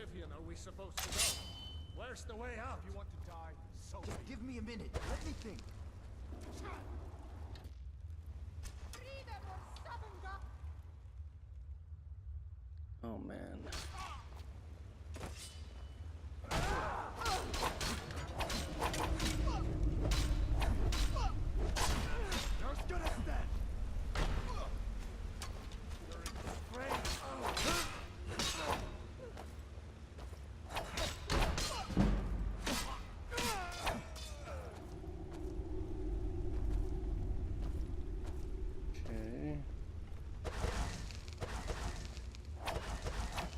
oblivion are we supposed to go? Where's the way out? If you want to die, so Just give me a minute. Let me think. Oh man.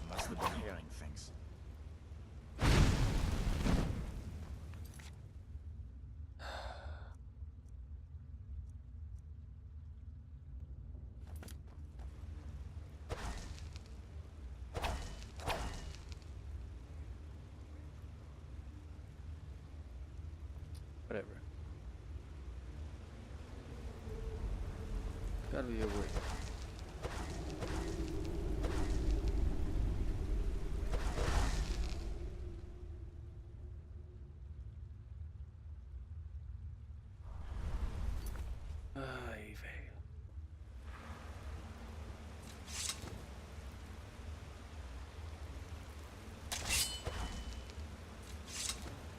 Must have been hearing things. Whatever. Gotta be a way.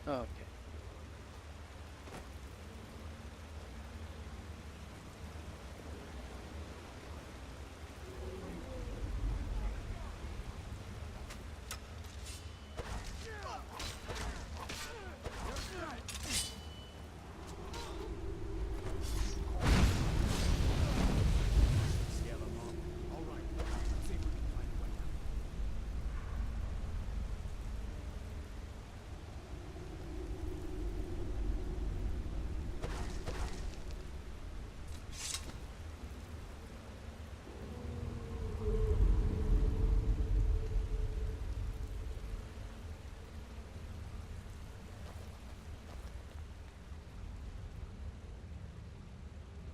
Okay. Scare them off. All right. Let's see if we can find a way out.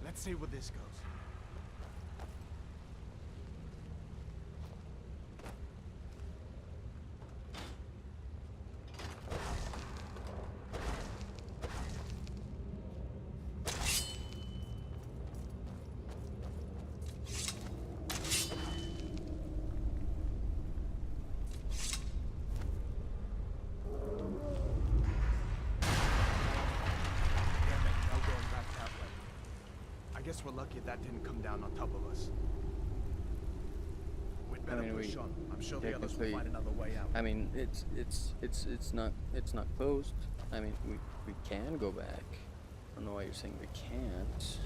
Let's see where this goes. I guess we're lucky that didn't come down on top of us. We'd better push on. I'm sure the others will find another way out. I mean, it's not closed. I mean, we can go back. I don't know why you're saying we can't.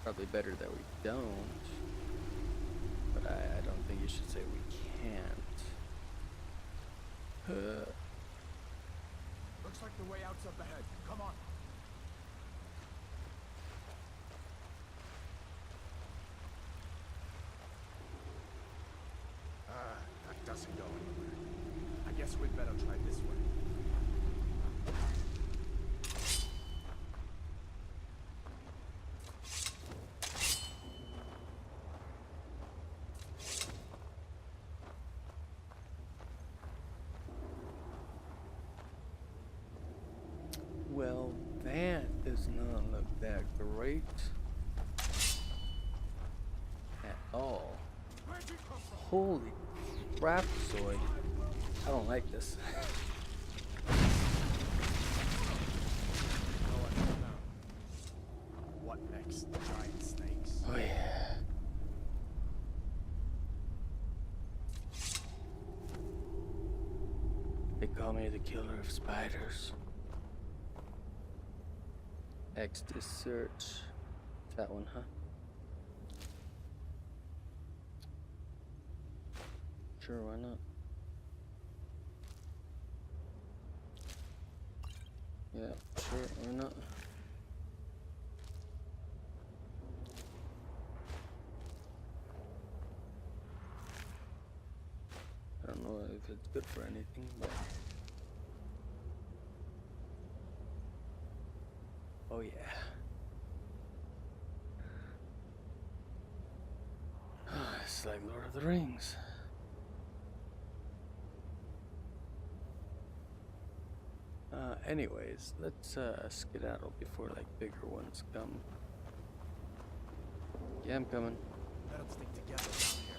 Probably better that we don't. But I don't think you should say we can't. Looks like the way out's up ahead. Come on. That doesn't go anywhere. I guess we'd better try this way. Well, that does not look that great at all. Holy crap, Soy. I don't like this. What next? Giant snakes. Oh yeah. They call me the killer of spiders. X to search. That one, huh? Sure, why not? Yeah, sure, why not? I don't know if it's good for anything, but... Oh yeah. It's like Lord of the Rings. Anyways, let's skedaddle before like bigger ones come. Yeah, I'm coming. Let them stick together down here.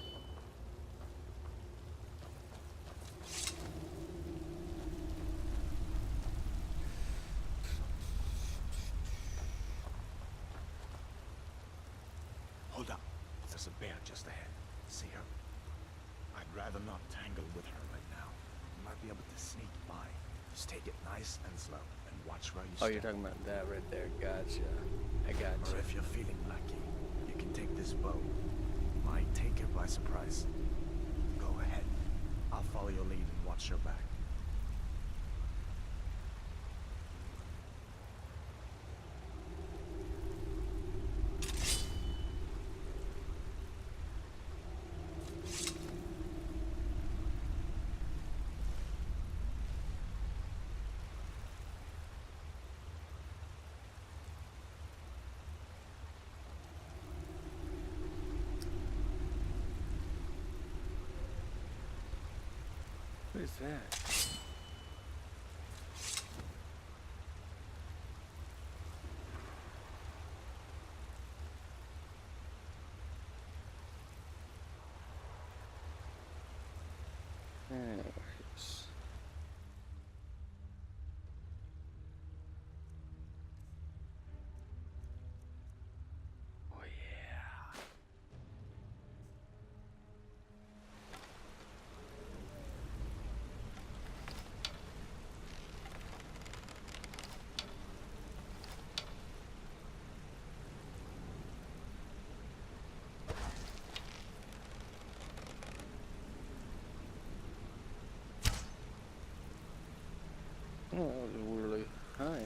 Hold up. There's a bear just ahead. See her? I'd rather not tangle with her right now. You might be able to sneak by. Just take it nice and slow and watch where you Oh, step. you're talking about that right there. Gotcha. I got Or you. if you're feeling lucky, you can take this bow. Might take her by surprise. Go ahead. I'll follow your lead and watch your back. What is that? Anyways. Oh yeah. Oh, that was really high.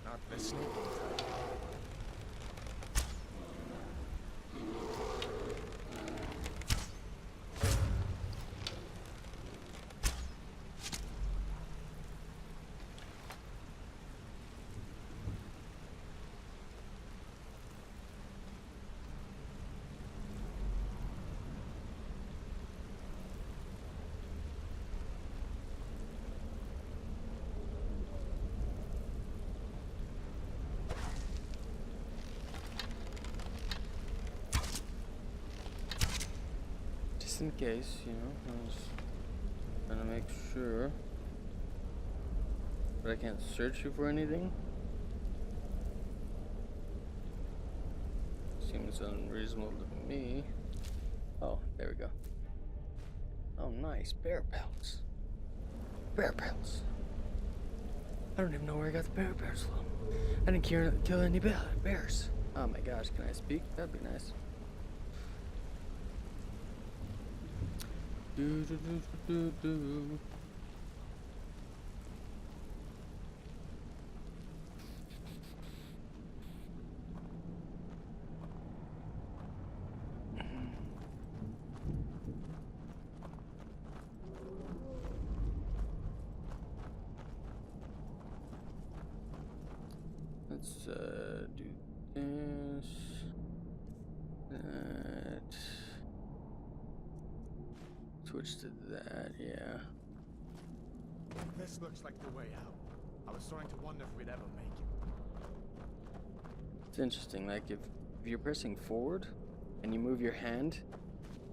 Not this sneaking type. Just in case, you know, I was trying to make sure. But I can't search you for anything? Seems unreasonable to me. Oh, there we go. Oh, nice. Bear pelts. Bear pelts. I don't even know where I got the bear pelts from. I didn't kill any bears. Oh my gosh, can I speak? That'd be nice. Do do do do do. Let's do this. That. Switch to that, yeah. This looks like the way out. I was starting to wonder if we'd ever make it. It's interesting, like if you're pressing forward and you move your hand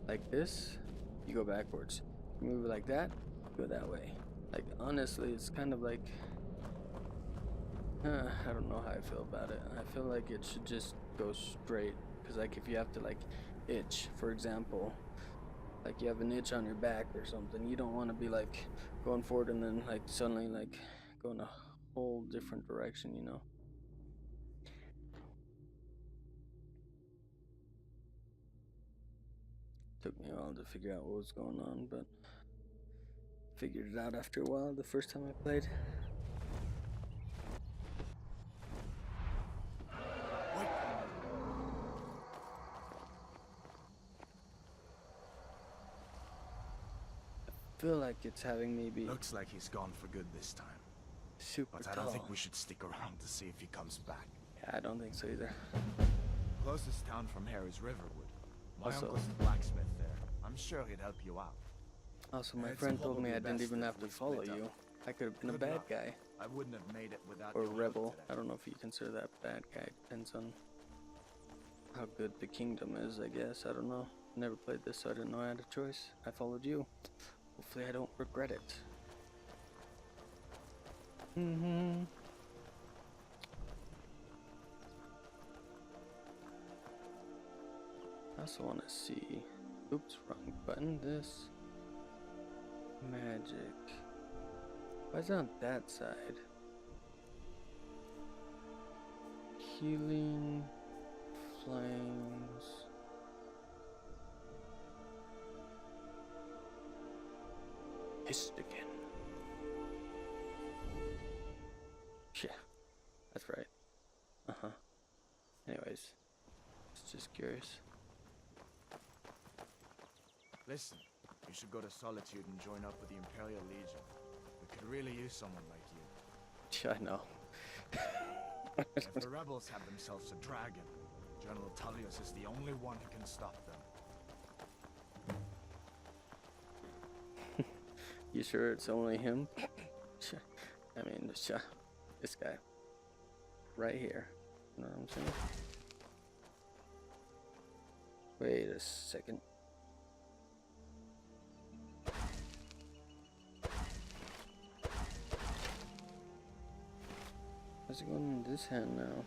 like this, you go backwards. You move it like that, you go that way. Like honestly, it's kind of like I don't know how I feel about it. I feel like it should just go straight. Because like if you have to like itch, for example, like you have an itch on your back or something, you don't want to be like going forward and then like suddenly like go in a whole different direction, you know? Took me a while to figure out what was going on, but figured it out after a while the first time I played. I feel like it's having me be. Looks like he's gone for good this time. Super But I tall. don't think we should stick around to see if he comes back. Yeah, I don't think so either. Closest town from here is Riverwood. My Also- uncle's the blacksmith there. I'm sure he'd help you out. Also, my It's friend told me probably I didn't best even if have to we follow split up. you. I could have been a Good bad luck. guy. I wouldn't have made it without Or a your help rebel. today. I don't know if you consider that bad guy. Depends on how good the kingdom is, I guess. I don't know. Never played this, so I didn't know I had a choice. I followed you. Hopefully I don't regret it. I also want to see. Oops, wrong button. This. Magic. Why is it on that side? Healing. Flames. Keshden. Yeah, that's right. Anyways, just curious. Listen, you should go to Solitude and join up with the Imperial Legion. We could really use someone like you. Yeah, I know. If the rebels have themselves a dragon, General Tullius is the only one who can stop them. You sure it's only him? I mean, this guy. Right here. You know what I'm saying? Wait a second. How's it going in this hand now?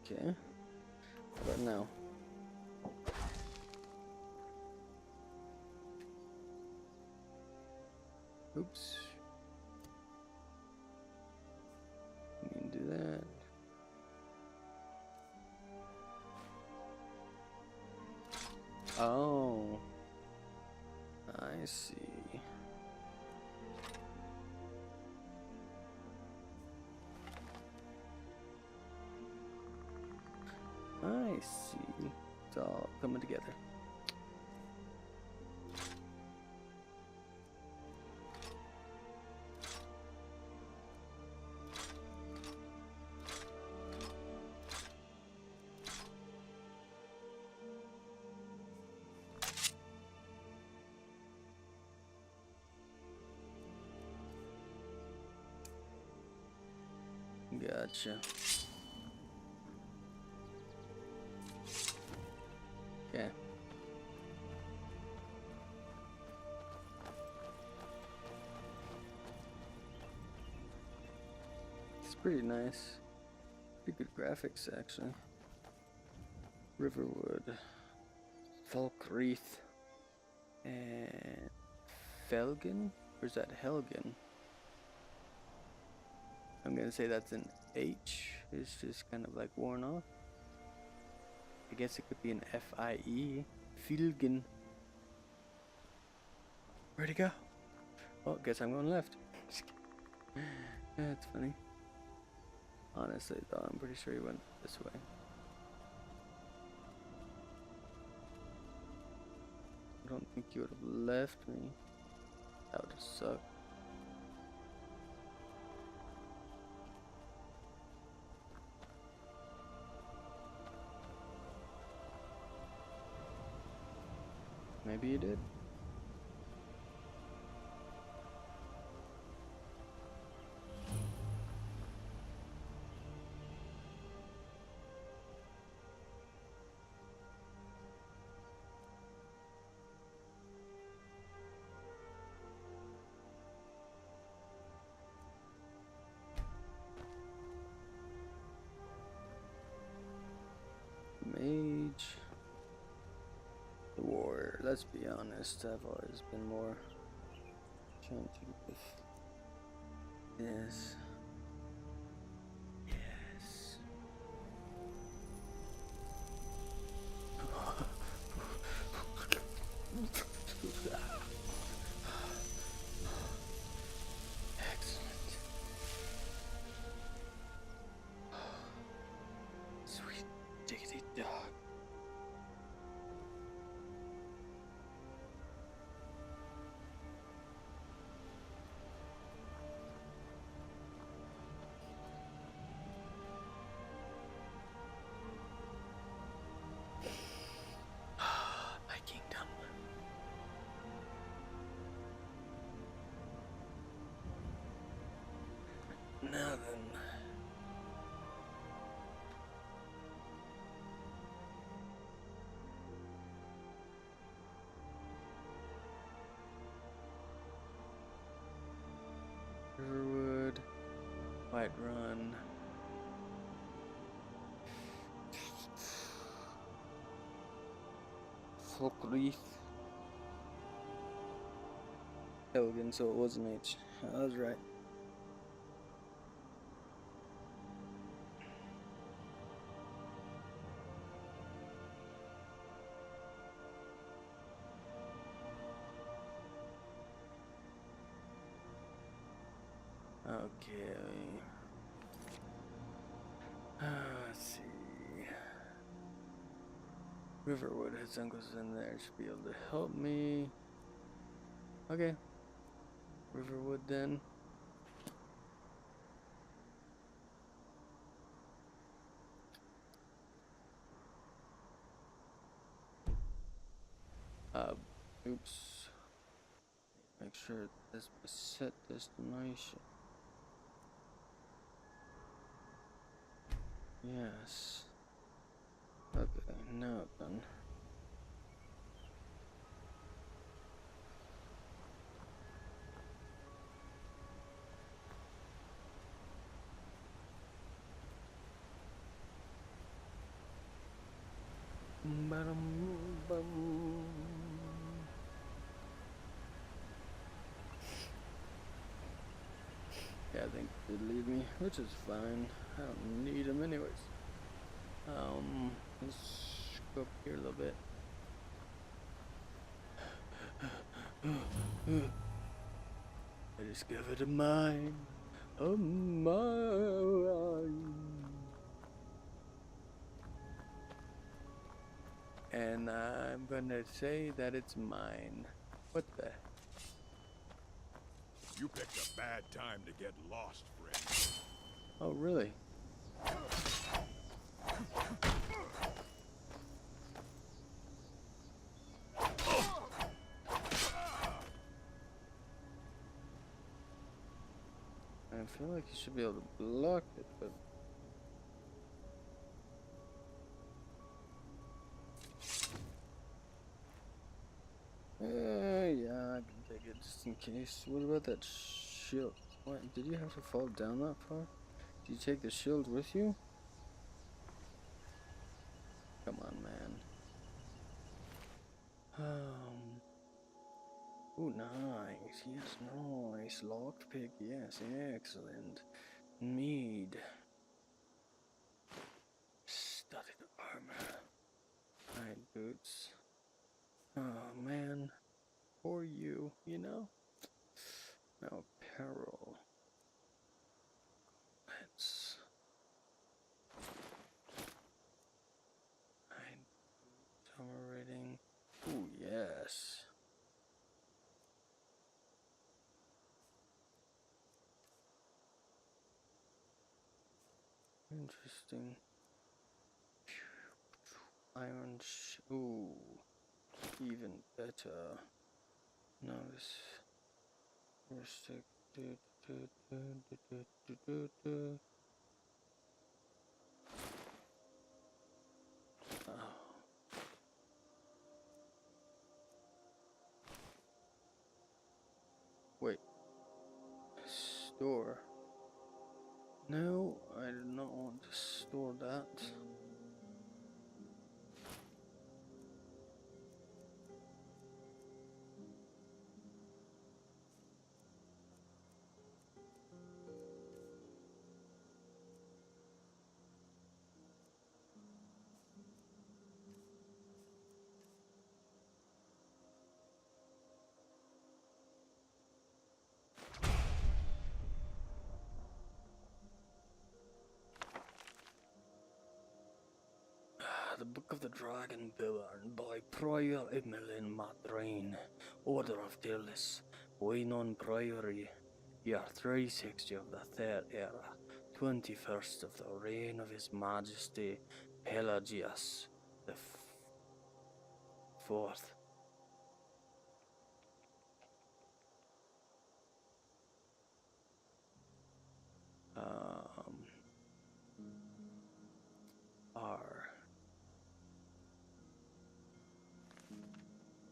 Okay. How about now? Oops. We can do that. Oh. I see. I see. It's all coming together. Gotcha. Okay. It's pretty nice. Pretty good graphics, actually. Riverwood, Falkreath, and Felgen? Or is that Helgen? I'm gonna say that's an H. It's just kind of like worn off. I guess it could be an F-I-E. Felgen. Where'd he go? Oh, guess I'm going left. That's funny. Honestly, though, I'm pretty sure he went this way. I don't think he would have left me. That would have sucked. Maybe he did. Mage. The warrior. Let's be honest, I've always been more trying to with this. Yes. Excellent. Sweet diggity dog. Right, run. Fuck Reef. Helgen, so it was an H. I was right. Okay. Let's see. Riverwood, his uncle's in there, should be able to help me. Okay. Riverwood then. Oops. Make sure this is set destination. Yes. Okay, now done. Ba-dum-bum. Yeah, I think they leave me, which is fine. I don't need them anyways. Let's go up here a little bit. I discovered a mine. A mine. And I'm gonna say that it's mine. What the? You picked a bad time to get lost, friend. Oh, really? I feel like you should be able to block it, but... yeah, I can take it just in case. What about that shield? What, did you have to fall down that far? Did you take the shield with you? Come on, man. Oh, nice. Yes, nice. Lockpick, yes, excellent. Mead. Studded armor. Hide boots. Oh, man. For you, you know? Now, apparel. Let's... Hide boots. Armor rating. Oh, yes. Interesting. Iron ooh, even better. Notice. Restrict. Oh. Wait. Store. No, I do not want to store that. The Book of the Dragon Born by Prior Emmeline Madrain, Order of Tillis, Waynon Priory, year 360 of the Third Era, 21st of the reign of His Majesty Pelagius the Fourth. R.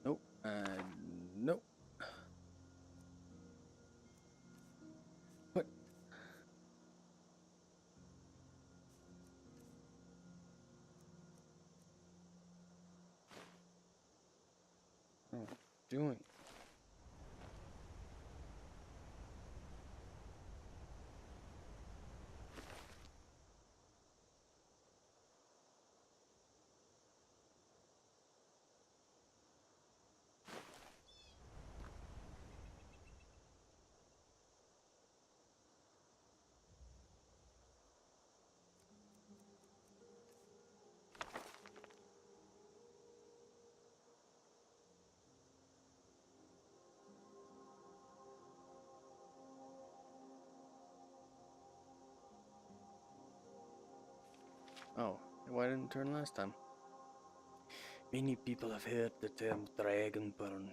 Nope. Nope. What? doing. Oh, why didn't it turn last time? Many people have heard the term Dragonborn.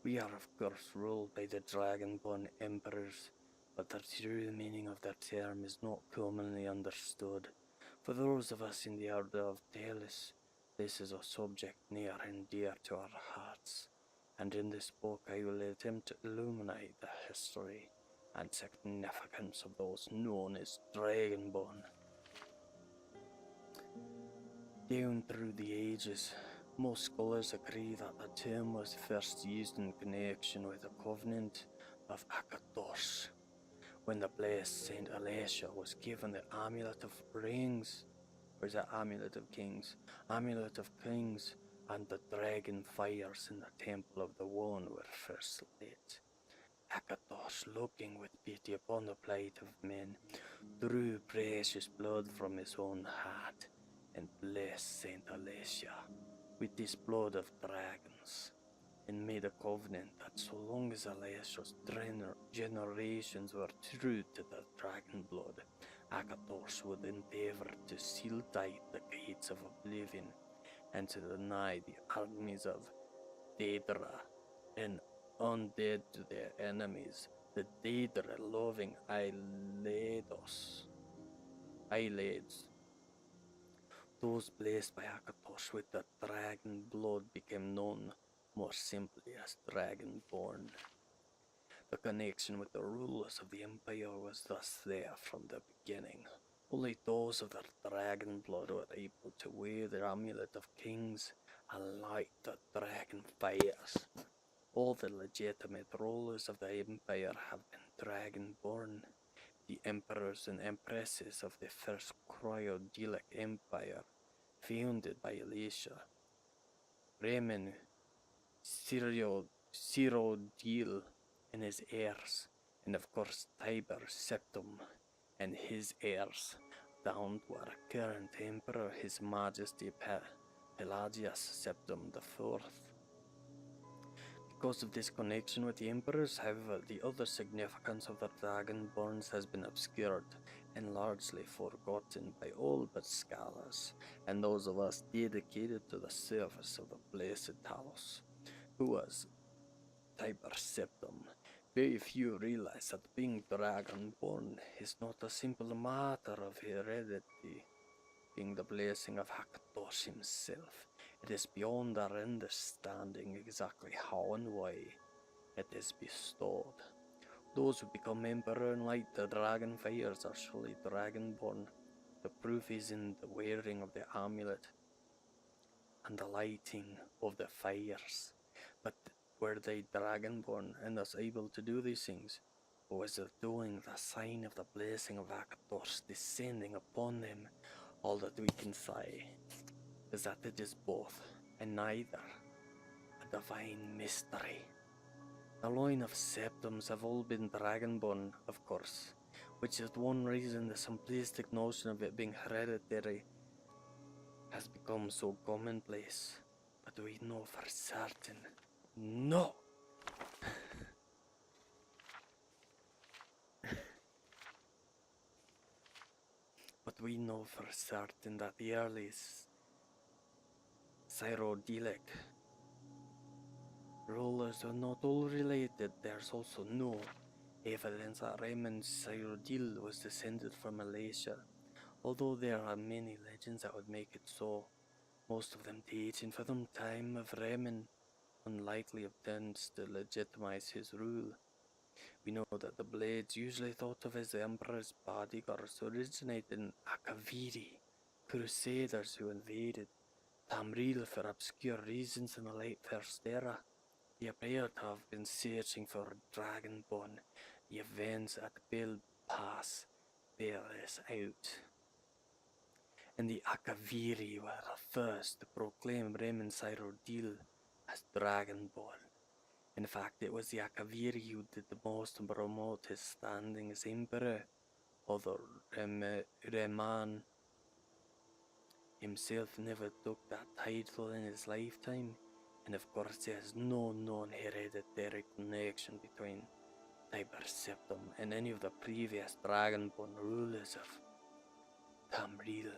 We are of course ruled by the Dragonborn Emperors, but the true meaning of that term is not commonly understood. For those of us in the Order of Talis, this is a subject near and dear to our hearts, and in this book I will attempt to illuminate the history and significance of those known as Dragonborn. Down through the ages, most scholars agree that the term was first used in connection with the Covenant of Akatos, when the blessed Saint Alicia was given the Amulet of Rings, or is it Amulet of Kings? Amulet of Kings, and the dragon fires in the Temple of the One were first lit. Akatos, looking with pity upon the plight of men, drew precious blood from his own heart and blessed Saint Alicia with this blood of dragons, and made a covenant that so long as Alicia's generations were true to the dragon blood, Akatos would endeavor to seal tight the gates of oblivion and to deny the armies of Daedra and undead to their enemies, the Daedra loving Eyelids. Those blessed by Akatos with the dragon blood became known more simply as Dragonborn. The connection with the rulers of the Empire was thus there from the beginning. Only those of the dragon blood were able to wear the Amulet of Kings and light the dragon fires. All the legitimate rulers of the Empire have been Dragonborn. The emperors and empresses of the first Cryodelic Empire, founded by Alicia, Remen, Cyrodiil and his heirs, and of course Tiber Septim and his heirs, down to our current emperor, His Majesty Pelagius Septim IV. Because of this connection with the emperors, however, the other significance of the Dragonborns has been obscured and largely forgotten by all but scholars, and those of us dedicated to the service of the blessed Talos, who was Tiber Septim. Very few realize that being Dragonborn is not a simple matter of heredity, being the blessing of Hakatos himself. It is beyond our understanding exactly how and why it is bestowed. Those who become emperor and light the dragon fires are surely Dragonborn. The proof is in the wearing of the amulet and the lighting of the fires. But were they Dragonborn and thus able to do these things? Or was it doing the sign of the blessing of Akatos descending upon them? All that we can say is that it is both, and neither, a divine mystery. The line of Septims have all been Dragonborn, of course, which is one reason the simplistic notion of it being hereditary has become so commonplace. But we know for certain, no! But we know for certain that the earliest Cyrodiilic rulers are not all related. There's also no evidence that Raymond Cyrodiil was descended from Alacia, although there are many legends that would make it so, most of them dating from the time of Raymond, unlikely attempts to legitimize his rule. We know that the Blades, usually thought of as the Emperor's bodyguards, originated in Akaviri, crusaders who invaded Tamriel for obscure reasons in the late First Era. They appear to have been searching for Dragonborn. The events at Bill Pass bear this out. And the Akaviri were the first to proclaim Remen Cyrodiil as Dragonborn. In fact, it was the Akaviri who did the most to promote his standing as Emperor, although Reman himself never took that title in his lifetime, and of course there is no known hereditary connection between Tiber Septum and any of the previous Dragonborn rulers of Tamriel.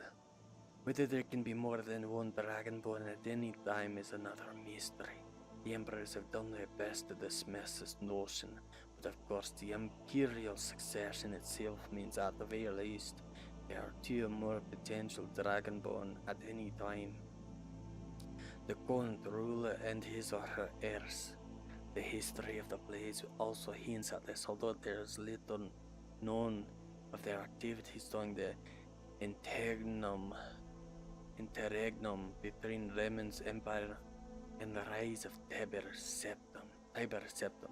Whether there can be more than one Dragonborn at any time is another mystery. The emperors have done their best to dismiss this notion, but of course the imperial succession itself means at the very least there are two or more potential Dragonborn at any time. The current ruler and his or her heirs. The history of the Blades also hints at this, although there is little known of their activities during the interregnum between Remen's empire and the rise of Tiber Septum.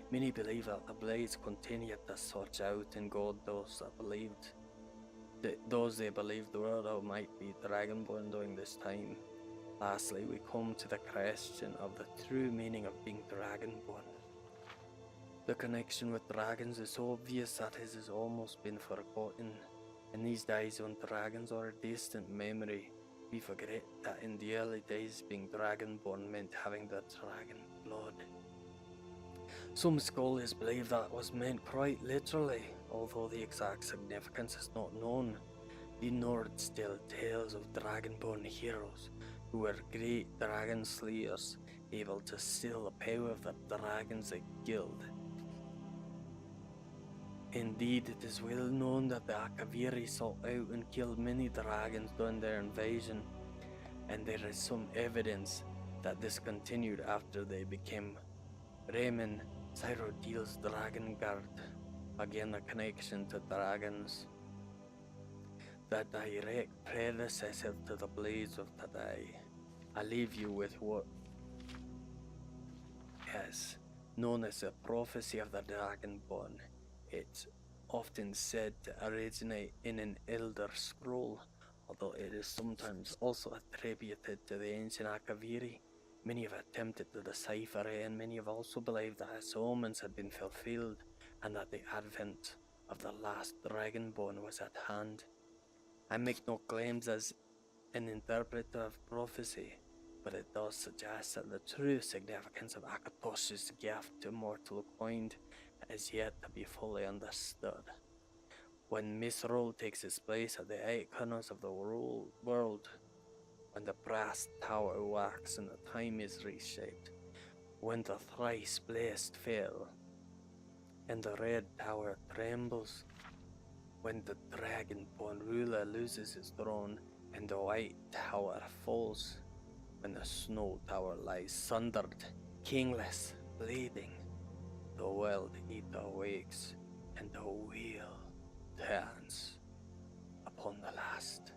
Many believe that the Blades continued to search out and guard those they believed were or might be Dragonborn during this time. Lastly, we come to the question of the true meaning of being Dragonborn. The connection with dragons is so obvious that it has almost been forgotten. In these days when dragons are a distant memory, we forget that in the early days being Dragonborn meant having the dragon blood. Some scholars believe that was meant quite literally, although the exact significance is not known. The Nords tell tales of Dragonborn heroes who were great dragon slayers, able to steal the power of the dragons they killed. Indeed, it is well known that the Akaviri sought out and killed many dragons during their invasion, and there is some evidence that this continued after they became Remen Cyrodiil's Dragon Guard. Again, a connection to dragons. The direct predecessor to the Blades of today. I leave you with what is known as the prophecy of the Dragonborn. It's often said to originate in an Elder Scroll, although it is sometimes also attributed to the ancient Akaviri. Many have attempted to decipher it, and many have also believed that its omens had been fulfilled, and that the advent of the last Dragonborn was at hand. I make no claims as an interpreter of prophecy, but it does suggest that the true significance of Akatosh's gift to mortal kind is yet to be fully understood. When Misrule takes its place at the 8 corners of the world, when the brass tower wax and the time is reshaped, when the thrice blessed fell, and the red tower trembles, when the Dragonborn ruler loses his throne, and the white tower falls, when the snow tower lies sundered, kingless, bleeding, the world eater wakes, and the wheel turns upon the last